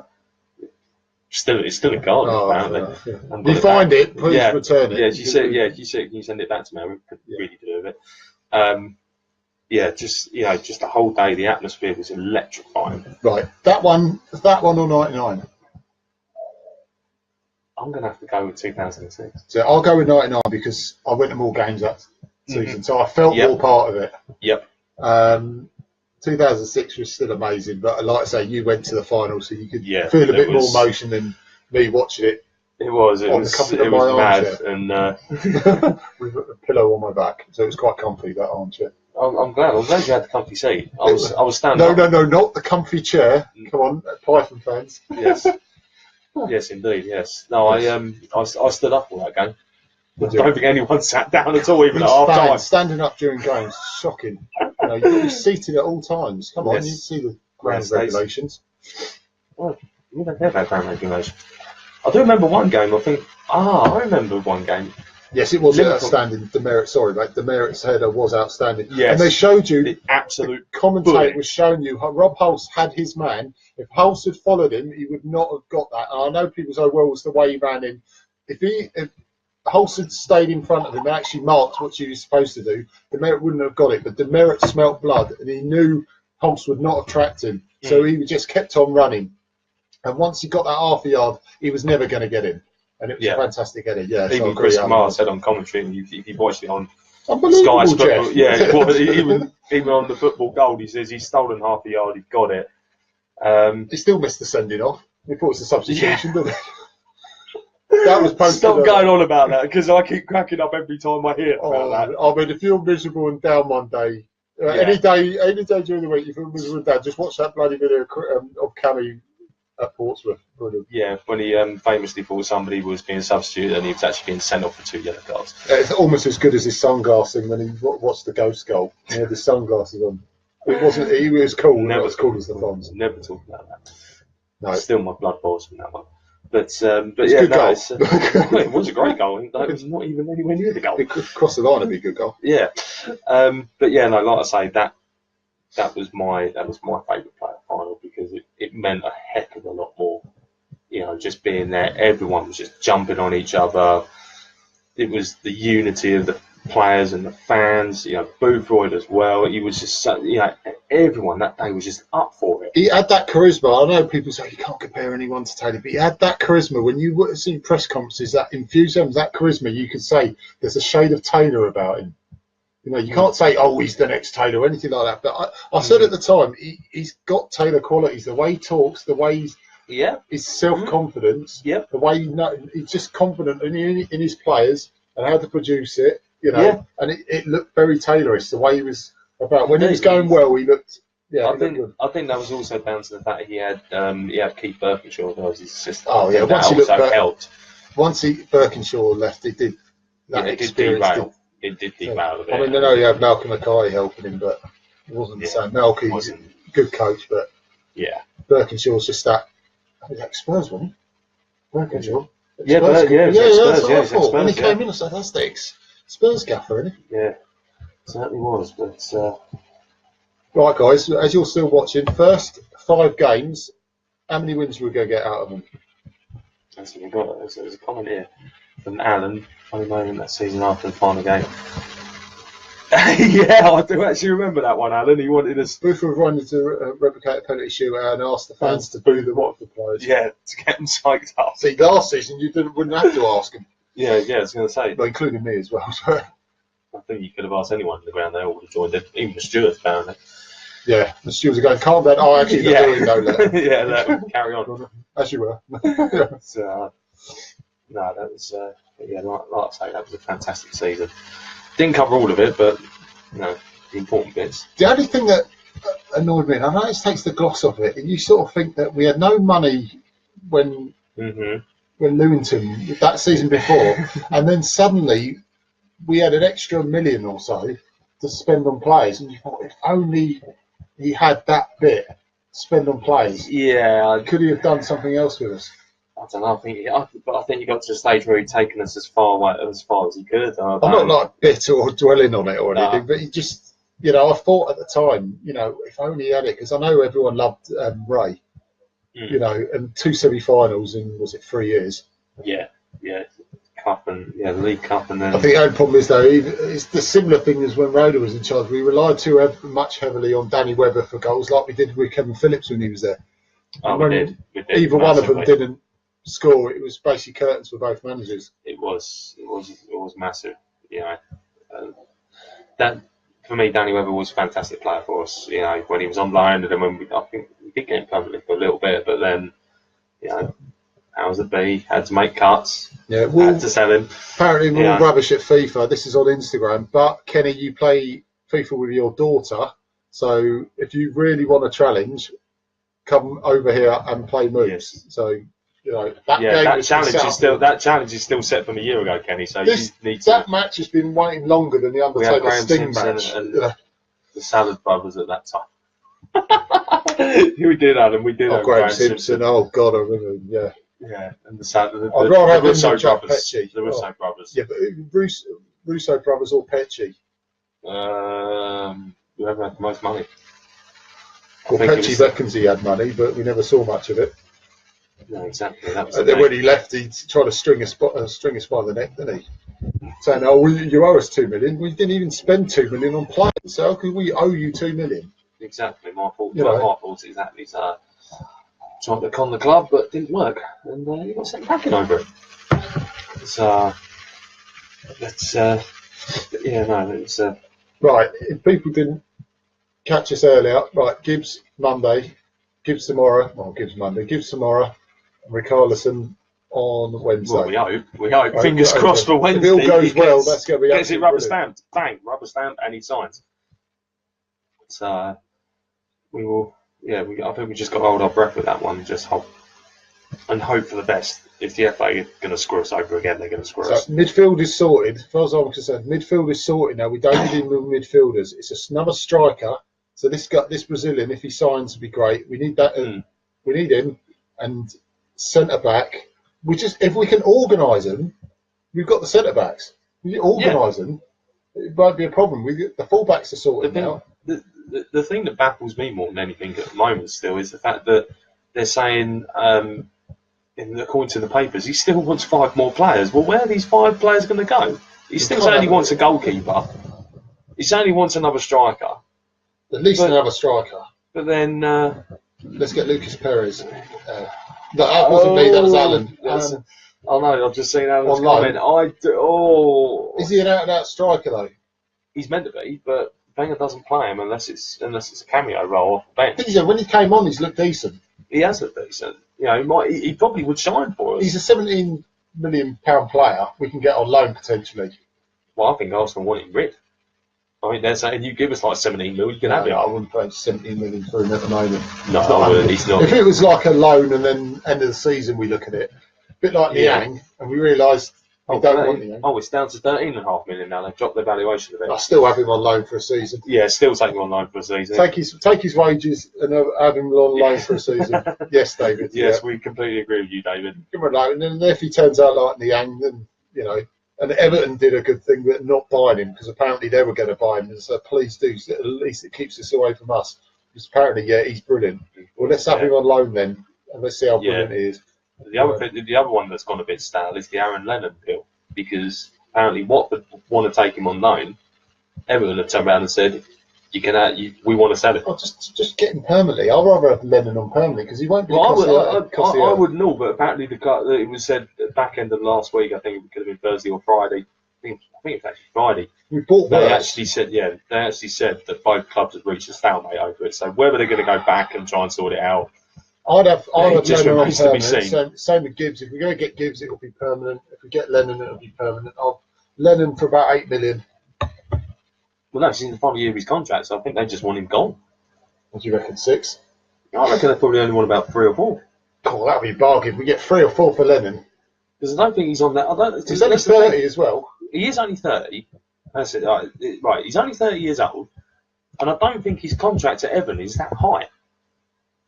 B: It's still in Cardiff, apparently.
A: Yeah. You find it, please return it.
B: Yeah, she said, can you send it back to me? We could really do with it. Just the whole day, the atmosphere was electrifying.
A: Right, that one or 99?
B: I'm going to have to go with 2006.
A: So I'll go with 99 because I went to more games that season, so I felt more part of it.
B: Yep.
A: 2006 was still amazing, but like I say, you went to the final, so you could feel a bit more emotion than me watching it.
B: It was mad, and
A: with a pillow on my back, so it was quite comfy, that armchair.
B: I'm glad you had the comfy seat. I was standing.
A: No, not the comfy chair. Come on, Python fans.
B: Yes. Yes, indeed. Yes. No, I stood up all that game. I don't think anyone sat down at all, even at half time.
A: Standing up during games, shocking. You've got to be seated at all times. Come on, you see the ground regulations.
B: Well, you don't have ground regulations. I do remember one game. I remember one game.
A: Yes, it was outstanding. Demerit's header was outstanding.
B: Yes.
A: And they showed you,
B: the absolute
A: commentator was showing you how Rob Hulse had his man. If Hulse had followed him, he would not have got that. And I know people say, well, it's the way he ran in. If Hulse had stayed in front of him and actually marked what he was supposed to do, Demerit wouldn't have got it. But Demerit smelt blood, and he knew Hulse would not have tracked him. So he just kept on running. And once he got that half a yard, he was never going to get him. And it was a fantastic header. Yeah,
B: even Chris Kamara said on commentary, and if you watched it on
A: Sky's
B: football, even on the football gold, he says he's stolen half a yard, he's got it.
A: He still missed the sending off. He thought it was a substitution, didn't he? That was posted.
B: Stop going on about that because I keep cracking up every time I hear about that.
A: I mean, if you're miserable and down one day, any day during the week, if you're miserable and down, just watch that bloody video of Cammy at Portsmouth. Brilliant.
B: Yeah, when he famously thought somebody was being substituted and he was actually being sent off for 2 yellow cards.
A: It's almost as good as his sunglasses when he watched the Ghost goal. He had the sunglasses on. It wasn't. He was cool. Never as cool as the Fonz.
B: Never talk about that.
A: No.
B: Still, my blood boils from that one. But it was a great goal. It was not even anywhere near the goal.
A: It could cross the line and be a good goal.
B: Yeah, like I say, that was my favourite player final because it meant a heck of a lot more. Just being there, everyone was just jumping on each other. It was the unity of the players and the fans. Boothroyd as well. He was just everyone that day was just up for it.
A: He had that charisma. I know people say you can't compare anyone to Taylor, but he had that charisma. When you would see press conferences, that enthusiasm, that charisma, you could say there's a shade of Taylor about him. You know, you can't say, oh, he's the next Taylor or anything like that. But I said at the time, he's got Taylor qualities. The way he talks, the way his self-confidence, the way he's just confident in his players and how to produce it. You know, and it looked very Taylorish. The way he was about when he was going well, he looked. Yeah, I
B: think that was also down to the fact he had Keith Birkinshaw as his assistant.
A: Oh yeah,
B: helped.
A: Once Birkinshaw left, it did.
B: It did derail. It did derail a bit.
A: I mean, I know you had Malcolm Mackay helping him, but it wasn't the same. Malcolm's a good coach, but Birkinshaw's just that. I think that Spurs, wasn't he? Birkinshaw.
B: Spurs.
A: That's what I thought. When he came in, I said, that's the Spurs gaffer, isn't he?
B: Yeah, certainly was. But
A: right, guys, as you're still watching, first 5 games, how many wins are we going to get out of them?
B: That's what we've got. There's a comment here from Alan. Funny moment that season after the final game. Yeah, I do actually remember that one, Alan. He wanted us.
A: Boofer wanted to replicate a penalty shootout and asked the fans to boo the Watford players.
B: Yeah, to get them psyched up.
A: See, last season you wouldn't have to ask them.
B: Yeah, I was going to say.
A: But including me as well. So.
B: I think you could have asked anyone in the ground. They all would have joined it, even the stewards, apparently.
A: Yeah, the stewards are going, calm down. Oh, actually, they're doing no letter.
B: Yeah, carry on.
A: As you were.
B: So, no, that was, like I say, that was a fantastic season. Didn't cover all of it, but, the important bits.
A: The only thing that annoyed me, and I know it takes the gloss off it, and you sort of think that we had no money when Lewington, that season before, and then suddenly we had an extra $1 million or so to spend on players, and you thought, if only he had that bit to spend on players, could he have done something else with us?
B: I don't know. I think you got to the stage where he'd taken us as far as he could. I'm
A: not like bitter or dwelling on it or anything, but he just, I thought at the time, if only he had it, because I know everyone loved Ray, and 2 semi-finals in, was it 3 years?
B: Yeah. Cup and the League Cup, and then
A: I think the only problem is though, it's the similar thing as when Rhoda was in charge. We relied too much heavily on Danny Webber for goals, like we did with Kevin Phillips when he was there.
B: We did.
A: Either one of them didn't score. It was basically curtains for both managers.
B: It was massive. That for me, Danny Webber was a fantastic player for us. When he was on loan, and then I think we did get him permanently for a little bit, but then powers that be had to make cuts. Yeah, had to sell him.
A: Apparently, we're all rubbish at FIFA. This is on Instagram. But Kenny, you play FIFA with your daughter, so if you really want a challenge, come over here and play Moobs. Yes. So
B: that challenge is still set from a year ago, Kenny. So you need to.
A: That match has been waiting longer than the Undertaker Sting match.
B: And the Salad Brothers at that time. We did, Adam. We did.
A: Oh, Graham Simpson. Oh God, I remember. Yeah.
B: Yeah, and the
A: I'd rather have
B: Russo brothers.
A: Pesci.
B: The Russo brothers.
A: Yeah, but Russo brothers or Pesci?
B: Whoever had the most money.
A: Well, Pesci reckons he had money, but we never saw much of it.
B: No, exactly. That was
A: then when he left, he tried to string us by the neck, didn't he? Saying, "Oh, you owe us $2 million. We didn't even spend $2 million on players. So how could we owe you $2 million?"
B: Exactly, my fault. My fault. Exactly. So. Tried to con the club, but it didn't work, and he got sent packing over it. So, it's
A: right. If people didn't catch us earlier, right? Gibbs Monday, Gibbs tomorrow. Well, Gibbs Monday, Gibbs tomorrow, and Richarlison on Wednesday.
B: Well, we hope. Fingers crossed for Wednesday.
A: If it all goes well, that's going to be.
B: Gets it rubber stamped, bang, rubber stamp, and he signs. So we will. Yeah, I think we just got to hold our breath with that one. Just hope for the best. If the FA are going to screw us over again, they're going to screw us.
A: Midfield is sorted. As far as I'm concerned, midfield is sorted now. We don't need any more midfielders. It's another striker. So this Brazilian, if he signs, would be great. We need that. We need him and centre back. If we can organise them, we've got the centre backs. We organise them. It might be a problem. The full backs are sorted now.
B: The thing that baffles me more than anything at the moment still is the fact that they're saying, according to the papers, he still wants 5 more players. Well, where are these 5 players going to go? He still only wants a goalkeeper. He only wants another striker.
A: At least another striker.
B: But then...
A: let's get Lucas Perez. That wasn't me, that was Alan.
B: I know, I've just seen Alan's comment.
A: Is he an out-and-out striker, though?
B: he's meant to be, but Wenger doesn't play him unless it's a cameo role off the bench.
A: Yeah, when he came on, he's looked decent.
B: He has looked decent. You know, he probably would shine for us.
A: He's a £17 million player. We can get on loan potentially.
B: Well, I think Arsenal want him rid. I mean, they're saying, you give us like 17 mil, you can have it.
A: I wouldn't pay 17 million for him at the moment.
B: No, he's not.
A: If it was like a loan and then end of the season we look at it, a bit like Niang, and we realised we don't want Niang.
B: Oh, it's down to 13.5 million now. They've dropped the valuation of it.
A: I still have him on loan for a season.
B: Yeah, still take him on loan for a season.
A: Take his wages and have him on loan for a season. Yes, David.
B: Yes, we completely agree with you, David.
A: Give him a loan, and if he turns out like Niang, then, you know. And Everton did a good thing with not buying him, because apparently they were going to buy him. And so please do, at least it keeps us away from us. Because apparently, he's brilliant. Well, let's have him on loan then, and let's see how brilliant he is.
B: The other one that's gone a bit stale is the Aaron Lennon deal, because apparently Watford want to take him on loan. Everton have turned around and said, we want to sell it.
A: Oh, just get him permanently. I'd rather have Lennon on permanently, because he won't be.
B: I wouldn't know, but apparently it was said at the back end of last week. I think it could have been Thursday or Friday. I think it's actually Friday.
A: We bought.
B: They actually said that both clubs had reached a stalemate over it. So whether they're going to go back and try and sort it out,
A: I'd have Lennon on
B: permanent.
A: Same with Gibbs. If we're going to get Gibbs, it'll be permanent. If we get Lennon, it'll be permanent. Lennon for about 8 million.
B: Well, no, he's in the final year of his contract, so I think they just want him gone.
A: What do you reckon, 6?
B: I reckon they probably only want about 3 or 4.
A: Oh, that'll be a bargain. We get 3 or 4 for Lennon.
B: Because I don't think he's on that.
A: He's only 30 as well.
B: He is only 30. That's it. Right, he's only 30 years old, and I don't think his contract at Everton is that high.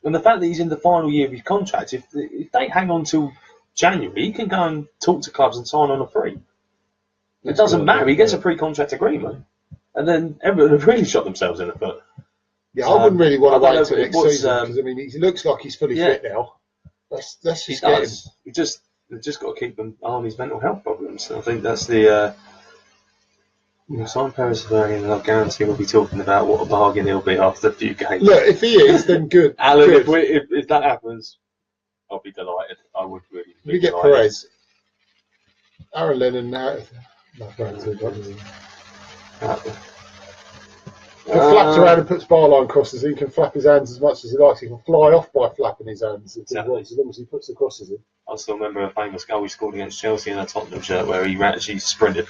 B: And the fact that he's in the final year of his contract, if they hang on till January, he can go and talk to clubs and sign on a free. It doesn't matter. He gets a pre-contract agreement. And then Everton have really shot themselves in the foot.
A: Yeah, I wouldn't really want to wait until next season, because he looks like he's fully fit now. Let's just get him.
B: We've just got to keep him on his mental health problems. I think that's the. Simon Perez and I guarantee we'll be talking about what a bargain he'll be after a few games.
A: Look, if he is, then good.
B: Alan,
A: good.
B: If that happens, I'll be delighted. I would really.
A: If we get Perez, Aaron Lennon now. He flaps around and puts byline crosses in. He can flap his hands as much as he likes. He can fly off by flapping his hands if he wants, as long as he puts the crosses in.
B: I still remember a famous goal he scored against Chelsea in a Tottenham shirt, where he actually sprinted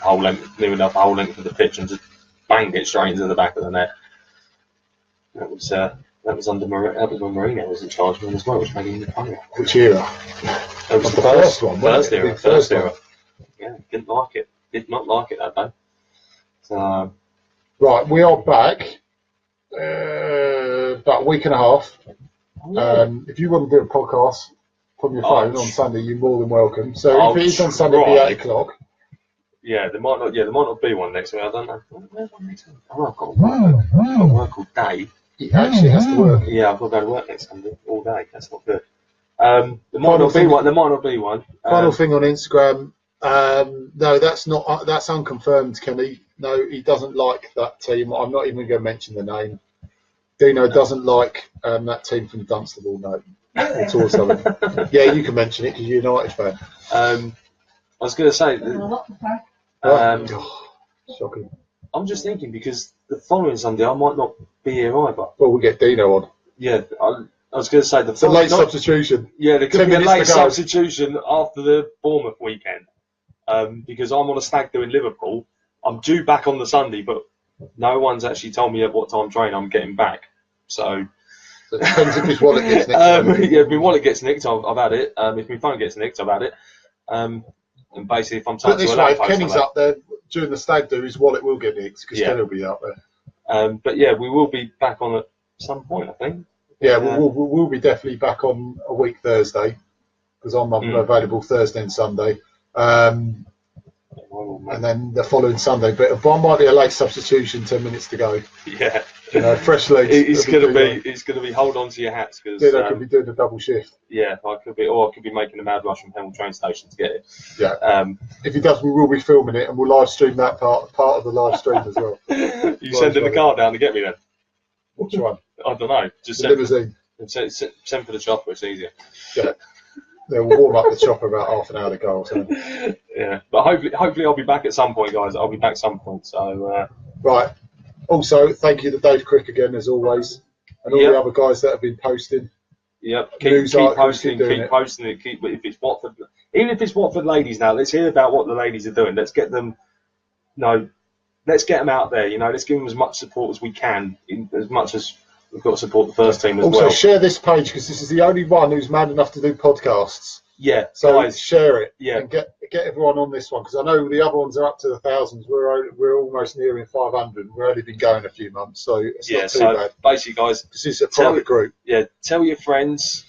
B: near enough the whole length of the pitch and just banged it straight into the back of the net. That was when Mourinho was in charge of him as well, which made him the player.
A: Which era?
B: That was the
A: first one.
B: First era. Yeah, didn't like it. Did not like it that day. So. Right,
A: we are back. About a week and a half. If you want to do a podcast from your phone on Sunday, you're more than welcome. So if it is on Sunday, it'll be 8 o'clock.
B: Yeah, there might not be one next week. I don't know. Where's one next week? I've got work all day.
A: He actually has to work.
B: Yeah, I've got to go to work next Sunday all day. That's not good. There might not be one.
A: Final thing on Instagram. No, that's unconfirmed, Kenny. No, he doesn't like that team. I'm not even going to mention the name. Dino doesn't like that team from Dunstable. No, it's all something. Yeah, you can mention it because you're a United fan.
B: I was going to say.
A: Shocking.
B: I'm just thinking because the following Sunday I might not be here either.
A: Well, we get Dino on.
B: Yeah, I was going to say
A: it's a late substitution.
B: Yeah, there could be a late substitution after the Bournemouth weekend. Because I'm on a stag do in Liverpool. I'm due back on the Sunday, but no one's actually told me at what time train I'm getting back. So
A: it depends if his wallet gets nicked.
B: Yeah, if my wallet gets nicked, I've had it. If my phone gets nicked, I've had it. And basically, if I'm
A: taken to a late post, if Kenny's up there during the stag do, his wallet will get nicked because Kenny will be up there.
B: But yeah, we will be back on at some point, I think.
A: Yeah, we'll be definitely back on a week Thursday because I'm available Thursday and Sunday. And then the following Sunday, but I might be a late substitution, 10 minutes to go.
B: Yeah,
A: fresh legs.
B: It's going to be hold on to your hats because
A: I could be doing a double shift.
B: Yeah, I could be making a mad rush from Hemel train station to get it.
A: Yeah. If he does, we will be filming it and we'll live stream that part of the live stream as well.
B: You sending the car down to get me then?
A: Which one?
B: I don't know. Just
A: the limousine.
B: Send for the chopper. It's easier.
A: Yeah. They'll warm up the chopper about half an hour to go or something.
B: Yeah, but hopefully I'll be back at some point, guys. I'll be back at some point. So
A: Right. Also, thank you to Dave Crick again, as always, and all the other guys that have been posting.
B: Yep, keep posting it. If it's Watford, even if it's Watford ladies now, let's hear about what the ladies are doing. Let's get them, let's get them out there. Let's give them as much support as we can, as much as we've got to support the first team as well.
A: Also, share this page because this is the only one who's mad enough to do podcasts.
B: Yeah,
A: so guys, share it.
B: Yeah,
A: and get everyone on this one because I know the other ones are up to the thousands. We're almost nearing 500. We've only been going a few months, so it's not too bad.
B: Basically, guys,
A: this is a private group.
B: Yeah, tell your friends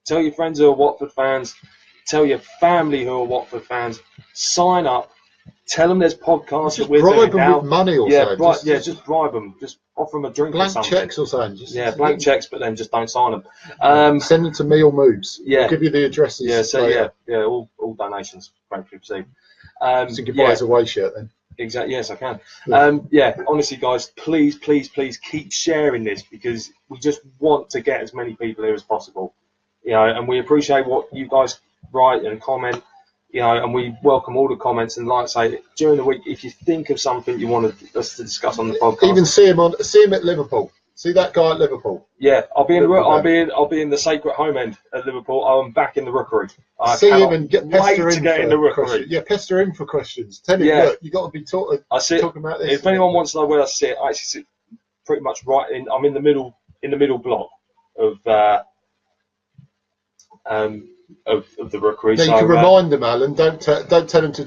B: who are Watford fans. Tell your family who are Watford fans. Sign up. Tell them there's podcasts that we're doing now.
A: With money or
B: something. Just bribe them. Just offer them a drink or something.
A: Blank checks or something.
B: Blank checks, but then just don't sign them.
A: Send them to me or Moobs. Yeah. I'll give you the addresses.
B: All donations. Gratefully received.
A: So you buy us away shirt then.
B: Exactly. Yes, I can. Honestly, guys, please keep sharing this because we just want to get as many people here as possible. And we appreciate what you guys write and comment. And we welcome all the comments. And like I say, during the week, if you think of something you want us to discuss on the podcast,
A: even see him at Liverpool. See that guy at Liverpool.
B: Yeah, I'll be in the sacred home end at Liverpool. I'm back in the Rookery.
A: See him and pester
B: in the Rookery.
A: Yeah, pester him for questions. Tell him, look, you got to be talking about this.
B: If anyone wants to know where I sit, I actually sit pretty much I'm in the middle block of the Rookery.
A: Now you can remind them, Alan. Don't tell them to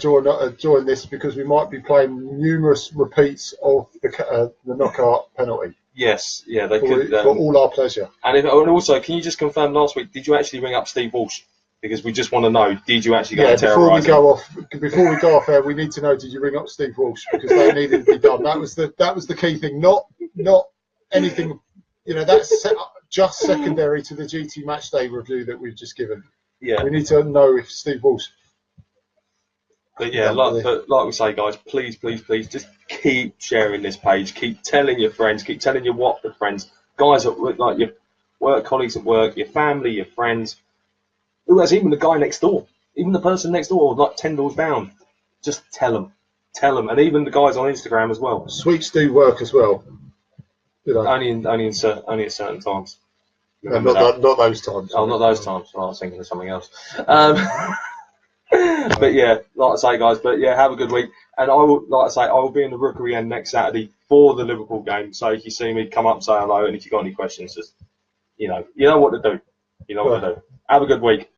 A: join this because we might be playing numerous repeats of the knockout penalty.
B: Yes, they could.
A: For all our pleasure.
B: And also, can you just confirm last week? Did you actually ring up Steve Walsh? Because we just want to know. Did you actually go and terrorise him?
A: Before we go off air, we need to know. Did you ring up Steve Walsh? Because that needed to be done. That was the key thing. Not anything. That's just secondary to the GT Matchday review that we've just given.
B: Yeah.
A: We need to know if Steve Walsh.
B: But like we say, guys, please, just keep sharing this page. Keep telling your friends. Keep telling your Watford friends, guys like your work colleagues at work, your family, your friends. Who has even the guy next door, even the person next door, like 10 doors down. Just tell them, and even the guys on Instagram as well.
A: Sweeps do work as well.
B: Only at certain times.
A: No, not those times.
B: Oh, not those times. I was thinking of something else. But yeah, like I say, guys. But yeah, have a good week. And I will be in the Rookery end next Saturday for the Liverpool game. So if you see me, come up, say hello, and if you got any questions, just you know what to do. What to do. Have a good week.